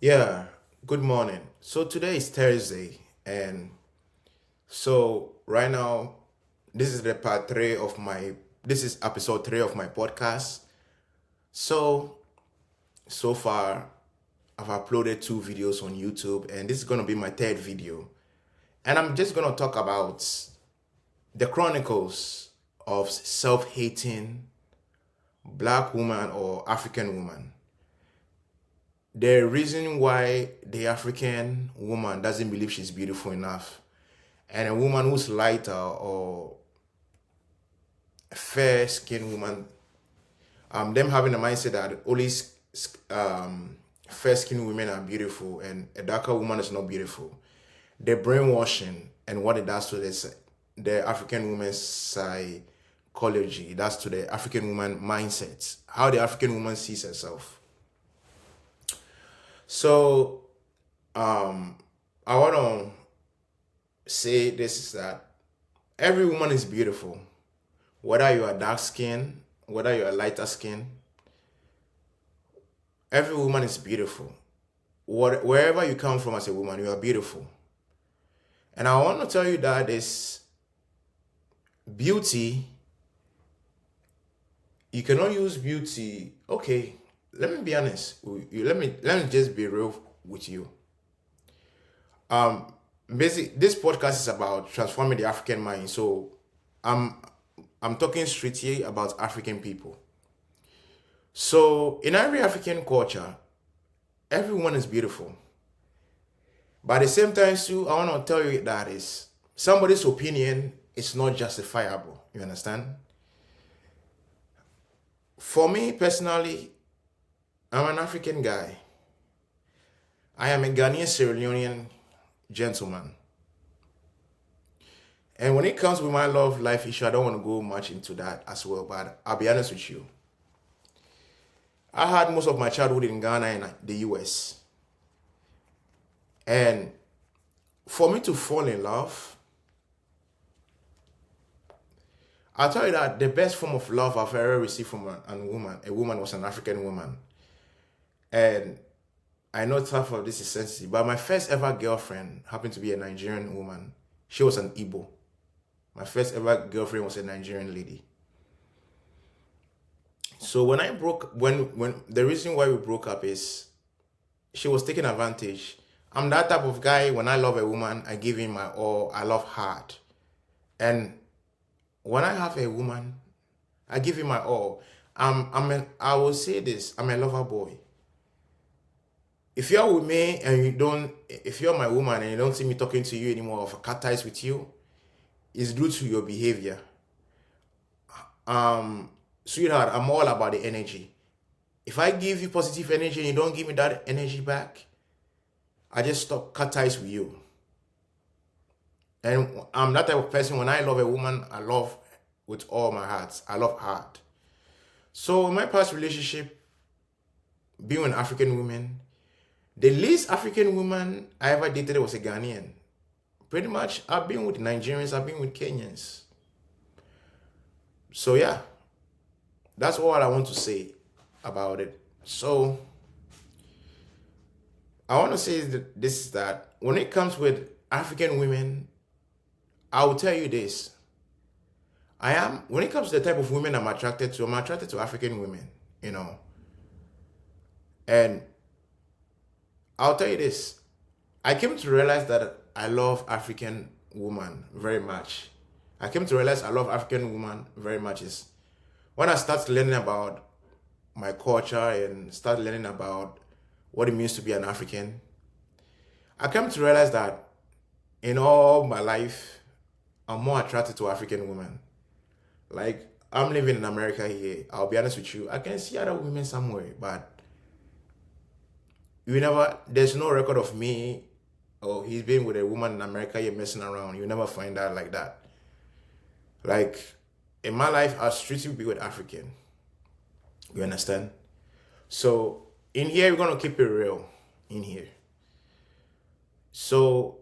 Yeah, good morning. So today is Thursday, and so right now, this is the part three of my, this is episode three of my podcast. So, so far, I've uploaded two videos on YouTube, and this is going to be my third video. And I'm just going to talk about the chronicles of self-hating black woman or African woman. The reason why the African woman doesn't believe she's beautiful enough, and a woman who's lighter or fair skinned woman, them having a mindset that only fair skinned women are beautiful and a darker woman is not beautiful. The brainwashing and what it does to this, the African woman's psychology, that's to the African woman mindset, how the African woman sees herself. So I want to say this is that every woman is beautiful, whether you are dark skin, whether you are lighter skin. Every woman is beautiful. Wherever you come from as a woman, you are beautiful. And I want to tell you that this beauty, you cannot use beauty. Okay, let me be honest. Let me just be real with you. Basically, this podcast is about transforming the African mind. So I'm I'm talking strictly about African people. So in every African culture, everyone is beautiful. But at the same time, too, I want to tell you that is somebody's opinion is not justifiable. You understand? For me personally, I'm an African guy. I am a Ghanaian Sierra Leonean gentleman. And when it comes with my love life issue, I don't want to go much into that as well. But I'll be honest with you. I had most of my childhood in Ghana and the US. And for me to fall in love, I'll tell you that the best form of love I've ever received from a woman was an African woman. And I know half of this is sensitive, but my first ever girlfriend happened to be a Nigerian woman. She was an Igbo. My first ever girlfriend was a Nigerian lady. So when the reason why we broke up is she was taking advantage. I'm that type of guy, when I love a woman, I give in my all, I love hard. And when I have a woman, I give in my all. I will say this, I'm a lover boy. If you're with me and if you're my woman and you don't see me talking to you anymore or cut ties with you, it's due to your behavior. Sweetheart, I'm all about the energy. If I give you positive energy and you don't give me that energy back, I just stop cut ties with you. And I'm that type of person, when I love a woman, I love with all my heart. I love hard. So in my past relationship, being with African women, the least African woman I ever dated was a Ghanaian. Pretty much, I've been with Nigerians, I've been with Kenyans. So yeah, that's all I want to say about it. So I want to say that when it comes with African women, I will tell you this. When it comes to the type of women I'm attracted to African women, And I'll tell you this. I came to realize that I love African women very much. I came to realize I love African women very much is when I start learning about my culture and start learning about what it means to be an African. I came to realize that in all my life, I'm more attracted to African women. Like, I'm living in America here. I'll be honest with you. I can see other women somewhere, but there's no record of me, or he's been with a woman in America, you're messing around. You never find out like that. Like, in my life, I'll strictly be with African. You understand? So, in here, we're going to keep it real. In here. So,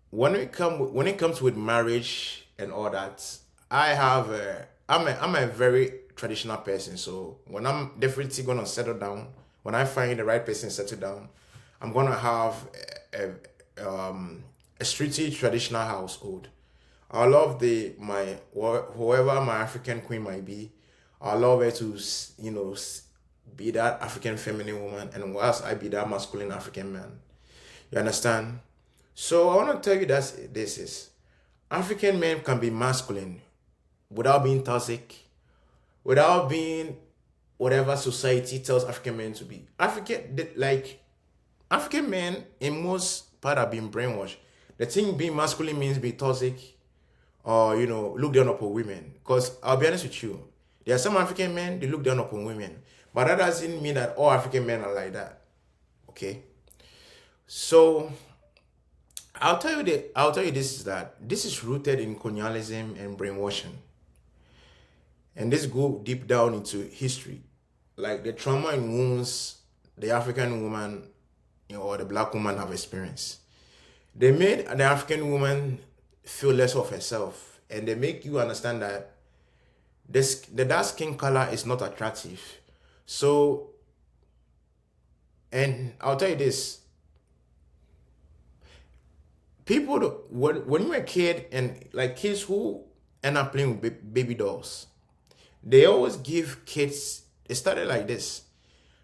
when it comes with marriage and all that, I'm a very traditional person. So when I'm definitely gonna settle down when I find the right person settle down, I'm gonna have a strictly traditional household. I love whoever my African queen might be. I love her to be that African feminine woman, and whilst I be that masculine African man. You understand? So I want to tell you that this is African men can be masculine without being toxic, without being whatever society tells African men to be. African men in most part are being brainwashed. The thing being masculine means be toxic or look down upon women. Because I'll be honest with you, there are some African men they look down upon women, but that doesn't mean that all African men are like that. Okay, so I'll tell you this is that this is rooted in colonialism and brainwashing, and this go deep down into history, like the trauma and wounds the African woman or the black woman have experienced. They made the African woman feel less of herself, and they make you understand that the dark skin color is not attractive. So, and I'll tell you this, people, when you're a kid, and like kids who end up playing with baby dolls, they always give kids, it started like this.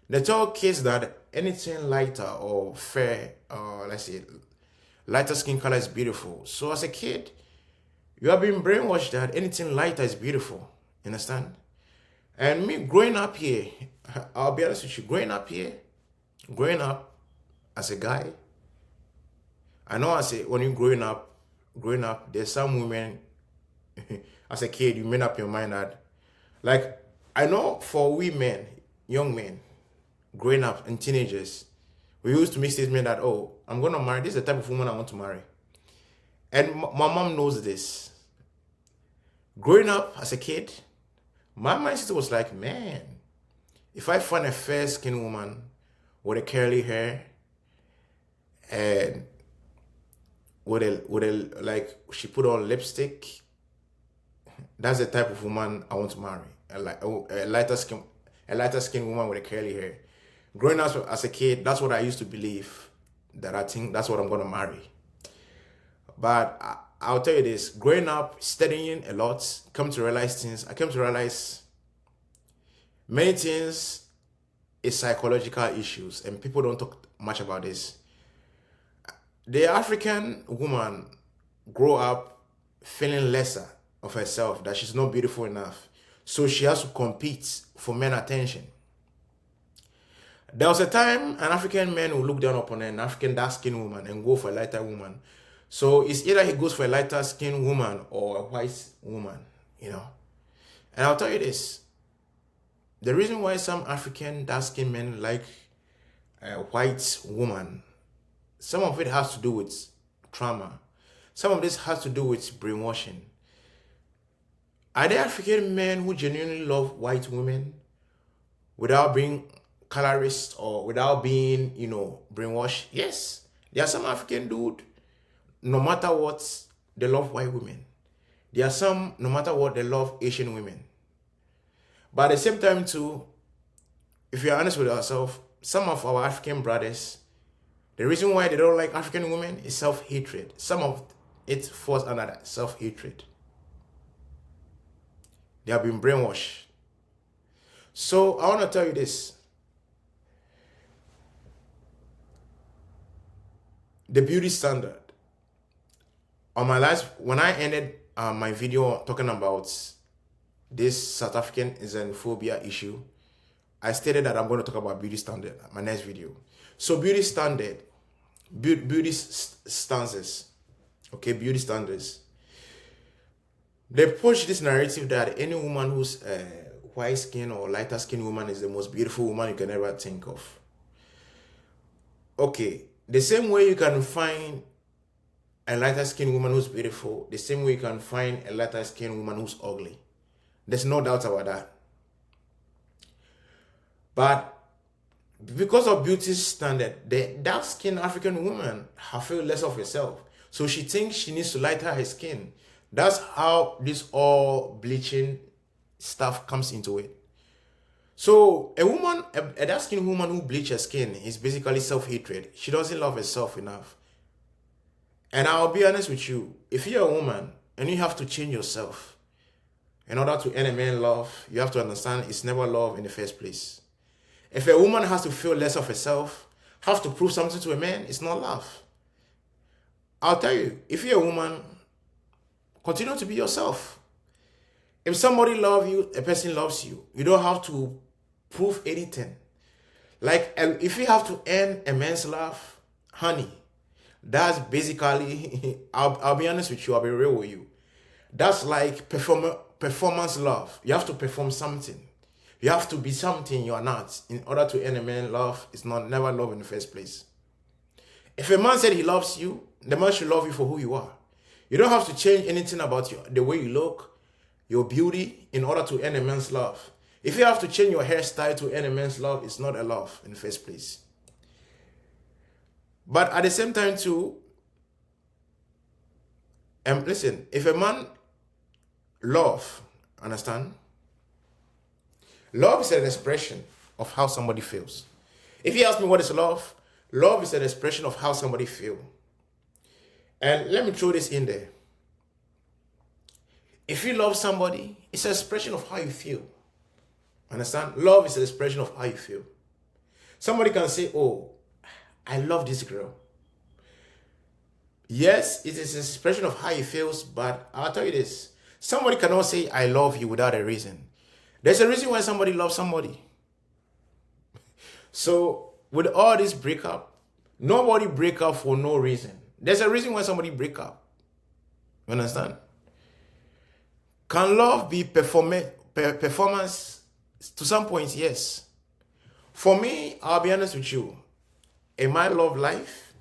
They tell kids that anything lighter or fair, let's say, lighter skin color is beautiful. So as a kid, you have been brainwashed that anything lighter is beautiful. You understand? And me growing up here, I'll be honest with you, growing up as a guy, I know when you're growing up, there's some women, as a kid, you made up your mind that, like, I know for we men, young men, growing up and teenagers, we used to make statements that, oh, I'm going to marry, this is the type of woman I want to marry. And my mom knows this. Growing up as a kid, my mindset was like, man, if I find a fair-skinned woman with a curly hair and with a like she put on lipstick, that's the type of woman I want to marry. A lighter skin woman with a curly hair. Growing up as a kid, that's what I used to believe, that I think that's what I'm gonna marry. But I'll tell you this, growing up, studying a lot, I came to realize many things is psychological issues, and people don't talk much about this. The African woman grow up feeling lesser of herself, that she's not beautiful enough. So she has to compete for men attention. There was a time an African man will look down upon an African dark-skinned woman and go for a lighter woman. So it's either he goes for a lighter-skinned woman or a white woman, And I'll tell you this. The reason why some African dark-skinned men like a white woman, some of it has to do with trauma. Some of this has to do with brainwashing. Are there African men who genuinely love white women without being colorist or without being, brainwashed? Yes. There are some African dude, no matter what, they love white women. There are some, no matter what, they love Asian women. But at the same time too, if you're honest with ourselves, some of our African brothers, the reason why they don't like African women is self-hatred. Some of it falls under that, self-hatred. They have been brainwashed. So I want to tell you this. The beauty standard. On my last, when I ended my video talking about this South African xenophobia issue, I stated that I'm going to talk about beauty standard in my next video. So beauty standard, beauty stances, okay, beauty standards. They push this narrative that any woman who's white skin or lighter skin woman is the most beautiful woman you can ever think of. Okay, the same way you can find a lighter skinned woman who's beautiful, the same way you can find a lighter skinned woman who's ugly. There's no doubt about that. But because of beauty standard, the dark skinned African woman has feel less of herself. So she thinks she needs to lighten her skin. That's how this all bleaching stuff comes into it. So a dark-skinned woman who bleaches her skin is basically self-hatred. She doesn't love herself enough. And I'll be honest with you, if you're a woman and you have to change yourself in order to earn a man's love, you have to understand it's never love in the first place. If a woman has to feel less of herself, have to prove something to a man, it's not love. I'll tell you, if you're a woman, continue to be yourself. If somebody loves you, a person loves you, you don't have to prove anything. Like, if you have to earn a man's love, honey, that's basically, I'll be honest with you, I'll be real with you. That's like performance love. You have to perform something. You have to be something you are not in order to earn a man's love. It's never love in the first place. If a man said he loves you, the man should love you for who you are. You don't have to change anything about you, the way you look, your beauty, in order to earn a man's love. If you have to change your hairstyle to earn a man's love, it's not a love in the first place. But at the same time too, listen, if a man love, understand? Love is an expression of how somebody feels. If you ask me what is love, love is an expression of how somebody feels. And let me throw this in there. If you love somebody, it's an expression of how you feel. Understand? Love is an expression of how you feel. Somebody can say, oh, I love this girl. Yes, it is an expression of how he feels, but I'll tell you this. Somebody cannot say, I love you without a reason. There's a reason why somebody loves somebody. So, with all this breakup, nobody break up for no reason. There's a reason why somebody break up. You understand? Can love be performance? To some points, yes. For me, I'll be honest with you. In my love life,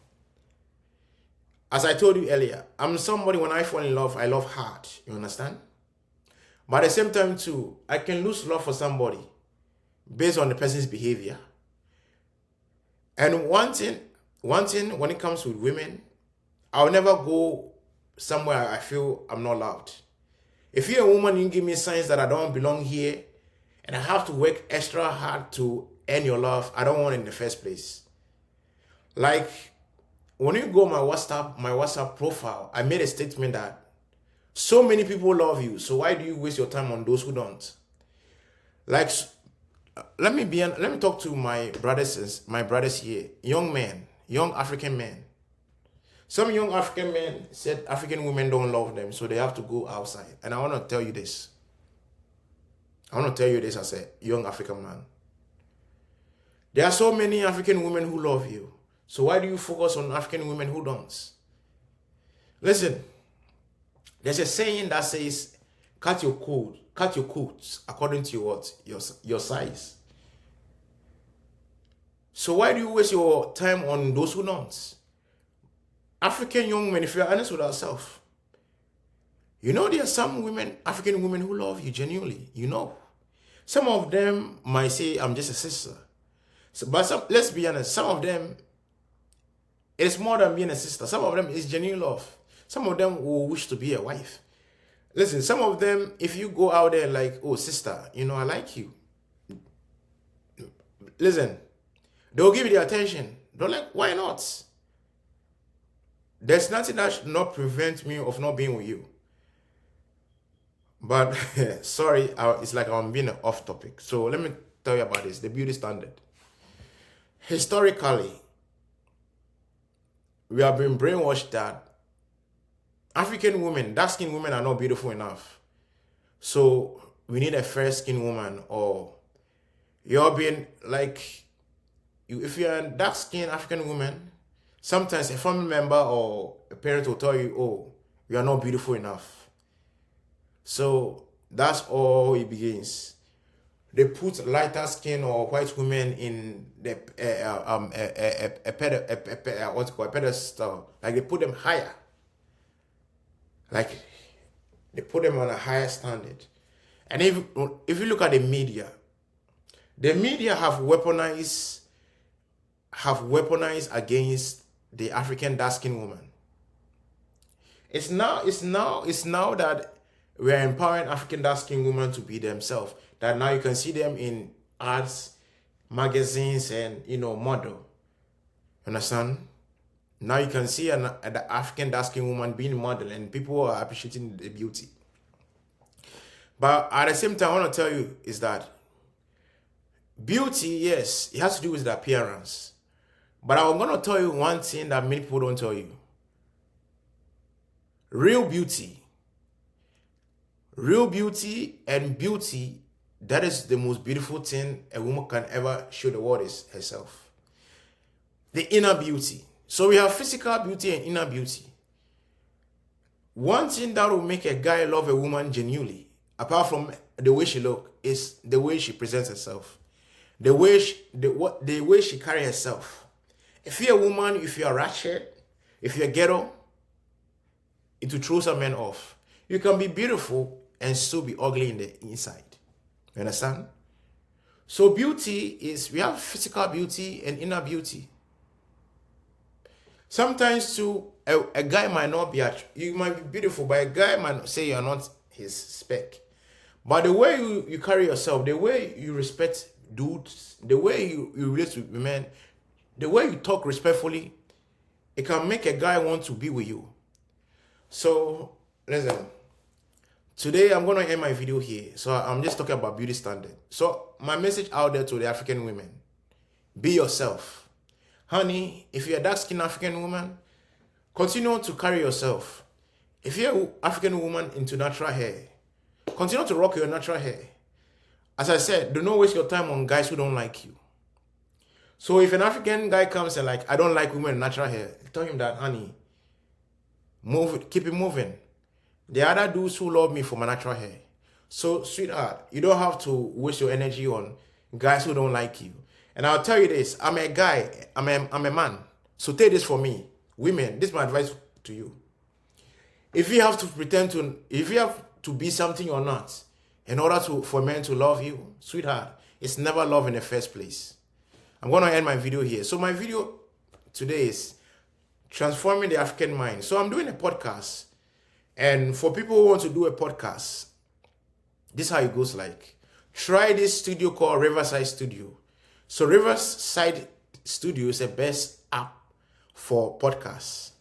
as I told you earlier, I'm somebody, when I fall in love, I love hard. You understand? But at the same time too, I can lose love for somebody based on the person's behavior. And one thing when it comes with women, I'll never go somewhere I feel I'm not loved. If you're a woman, you give me signs that I don't belong here, and I have to work extra hard to earn your love, I don't want it in the first place. Like, when you go my WhatsApp profile, I made a statement that so many people love you, so why do you waste your time on those who don't? Like, let me talk to my brothers here, young men, young African men. Some young African men said African women don't love them, so they have to go outside. And I want to tell you this. I want to tell you this as a young African man. There are so many African women who love you. So why do you focus on African women who don't? Listen, there's a saying that says, cut your coats according to your size. So why do you waste your time on those who don't? African young men, if you're honest with ourselves, you know there are some women, African women who love you genuinely, you know. Some of them might say, I'm just a sister. But let's be honest, some of them, it's more than being a sister. Some of them is genuine love. Some of them will wish to be a wife. Listen, some of them, if you go out there like, oh, sister, you know, I like you. Listen, they'll give you the attention. They're like, why not? There's nothing that should not prevent me of not being with you. But, sorry, it's like I'm being off topic. So let me tell you about this, the beauty standard. Historically, we have been brainwashed that African women, dark-skinned women are not beautiful enough. So we need a fair-skinned woman, or you're being like, if you're a dark-skinned African woman, sometimes a family member or a parent will tell you, oh, you are not beautiful enough. So that's all it begins. They put lighter skin or white women in the pedestal, like they put them higher. Like they put them on a higher standard. And if you look at the media have weaponized against the African dark-skinned woman. It's now that we're empowering African dark-skinned women to be themselves. That now you can see them in ads, magazines, and model. Understand? Now you can see the African dark-skinned woman being model, and people are appreciating the beauty. But at the same time, I want to tell you is that beauty, yes, it has to do with the appearance. But I'm going to tell you one thing that many people don't tell you. Real beauty and beauty, that is the most beautiful thing a woman can ever show the world is herself. The inner beauty. So we have physical beauty and inner beauty. One thing that will make a guy love a woman genuinely, apart from the way she looks, is the way she presents herself. The way she carries herself. If you're a woman, if you're ratchet, if you're ghetto, it will throw some men off. You can be beautiful and still be ugly in the inside. You understand? So beauty is, we have physical beauty and inner beauty. Sometimes too, a guy might not be, you might be beautiful, but a guy might say you're not his spec. But the way you carry yourself, the way you respect dudes, the way you relate with women, the way you talk respectfully, it can make a guy want to be with you. So, listen, today I'm going to end my video here. So I'm just talking about beauty standard. So my message out there to the African women, be yourself. Honey, if you're a dark-skinned African woman, continue to carry yourself. If you're an African woman into natural hair, continue to rock your natural hair. As I said, do not waste your time on guys who don't like you. So if an African guy comes and I don't like women in natural hair, tell him that, honey, keep it moving. There are other dudes who love me for my natural hair. So, sweetheart, you don't have to waste your energy on guys who don't like you. And I'll tell you this, I'm a guy, I'm a man. So take this for me. Women, this is my advice to you. If you have to be something or not, in order for men to love you, sweetheart, it's never love in the first place. I'm going to end my video here. So my video today is transforming the African mind. So I'm doing a podcast. And for people who want to do a podcast, this is how it goes like. Try this studio called Riverside Studio. So Riverside Studio is the best app for podcasts,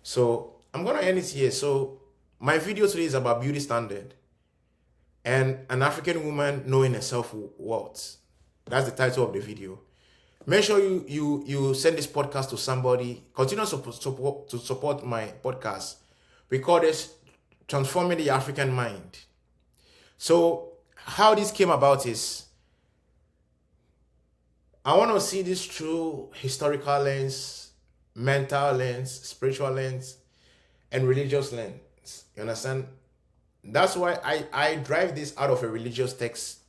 So I'm going to end it here. So my video today is about beauty standard and an African woman knowing her self-worth. That's the title of the video. Make sure you send this podcast to somebody. Continue to support my podcast. We call this Transforming the African Mind. So how this came about is, I want to see this through historical lens, mental lens, spiritual lens, and religious lens. You understand? That's why I drive this out of a religious text.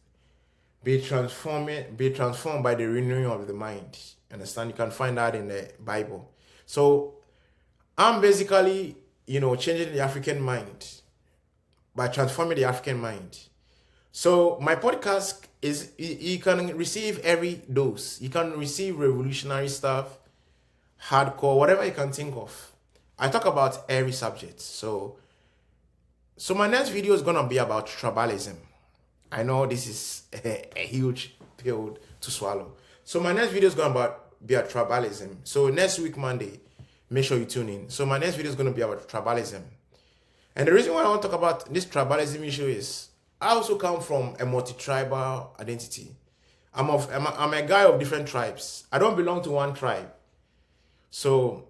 Be transformed by the renewing of the mind. Understand? You can find that in the Bible. So I'm basically, changing the African mind by transforming the African mind. So my podcast is, you can receive every dose. You can receive revolutionary stuff, hardcore, whatever you can think of. I talk about every subject. So my next video is going to be about tribalism. I know this is a huge pill to swallow. So my next video is going to be about tribalism. So next week, Monday, make sure you tune in. So my next video is going to be about tribalism. And the reason why I want to talk about this tribalism issue is, I also come from a multi-tribal identity. I'm a guy of different tribes. I don't belong to one tribe. So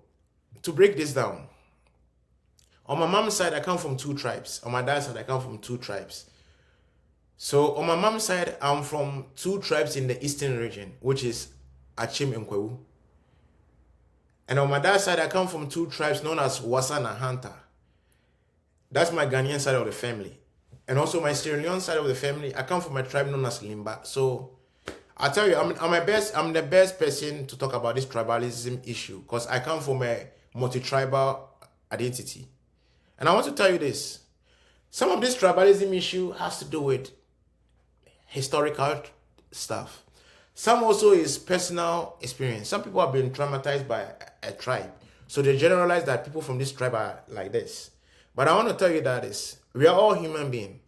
to break this down, on my mom's side, I come from 2 tribes. On my dad's side, I come from 2 tribes. So on my mom's side, I'm from 2 tribes in the eastern region, which is Achim and Kwewu. And on my dad's side, I come from 2 tribes known as Wasan and Hanta. That's my Ghanaian side of the family. And also my Sierra Leone side of the family, I come from a tribe known as Limba. So I tell you, I'm the best person to talk about this tribalism issue, because I come from a multi-tribal identity. And I want to tell you this. Some of this tribalism issue has to do with historical stuff. Some also is personal experience. Some people have been traumatized by a tribe. So they generalize that people from this tribe are like this. But I want to tell you that we are all human beings.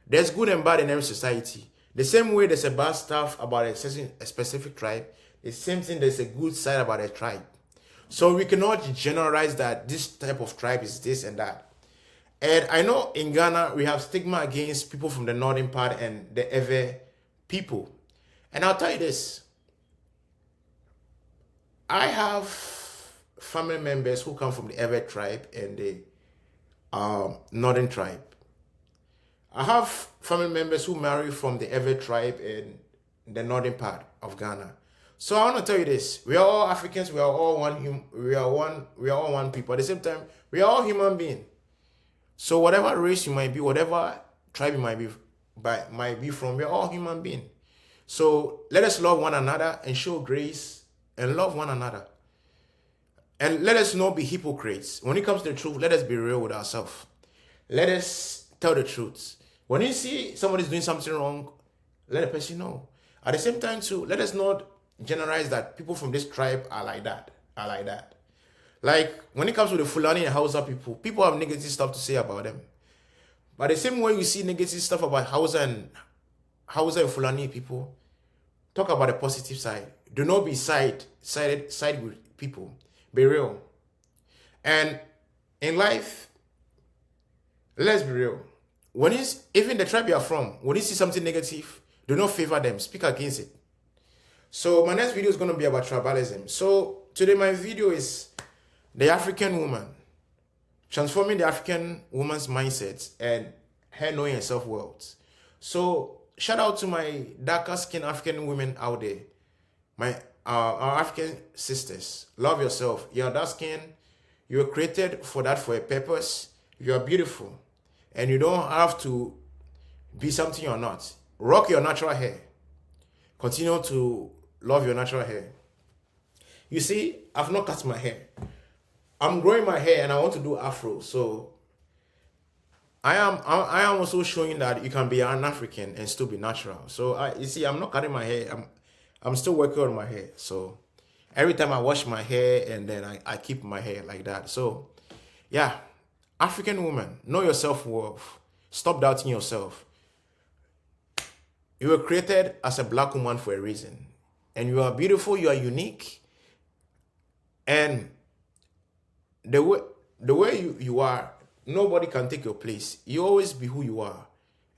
There's good and bad in every society. The same way there's a bad stuff about a specific tribe, the same thing there's a good side about a tribe. So we cannot generalize that this type of tribe is this and that. And I know in Ghana, we have stigma against people from the northern part and the Ewe people. And I'll tell you this. I have family members who come from the Ewe tribe and the northern tribe. I have family members who marry from the Ewe tribe in the northern part of Ghana. So I want to tell you this: we are all Africans. We are all one. We are all one people. At the same time, we are all human beings. So whatever race you might be, whatever tribe you might be from, we are all human beings. So let us love one another and show grace and love one another. And let us not be hypocrites. When it comes to the truth, let us be real with ourselves. Let us tell the truth. When you see somebody's doing something wrong, let the person know. At the same time too, let us not generalize that people from this tribe are like that. Like when it comes to the Fulani and Hausa people have negative stuff to say about them. But the same way you see negative stuff about Hausa and Fulani people, talk about the positive side. Do not be side with people. Be real. And in life, let's be real. When it's even the tribe you are from, when you see something negative, do not favor them. Speak against it. So my next video is going to be about tribalism. So today my video is the African woman, transforming the African woman's mindset and her knowing her self-worth. So shout out to my darker skinned African women out there, our African sisters. Love yourself. You're dark skin. You were created for that, for a purpose. You are beautiful, and you don't have to be something you're not. Rock your natural hair. Continue to love your natural hair. You see, I've not cut my hair. I'm growing my hair and I want to do afro. So I am also showing that you can be an African and still be natural. So you see, I'm not cutting my hair. I'm still working on my hair. So every time I wash my hair and then I keep my hair like that. So yeah, African woman, know your self-worth. Stop doubting yourself. You were created as a black woman for a reason. And you are beautiful, you are unique. And the way you are, nobody can take your place. You always be who you are.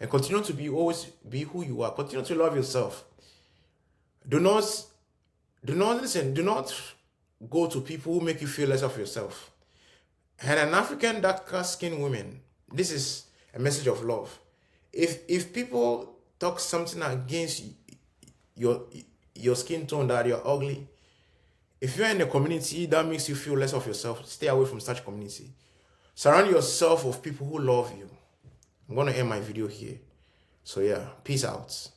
And continue to always be who you are. Continue to love yourself. Do not go to people who make you feel less of yourself. And an African darker skinned woman, this is a message of love. If people talk something against your skin tone, that you're ugly, if you're in a community that makes you feel less of yourself, stay away from such community. Surround yourself with people who love you. I'm going to end my video here. So yeah, peace out.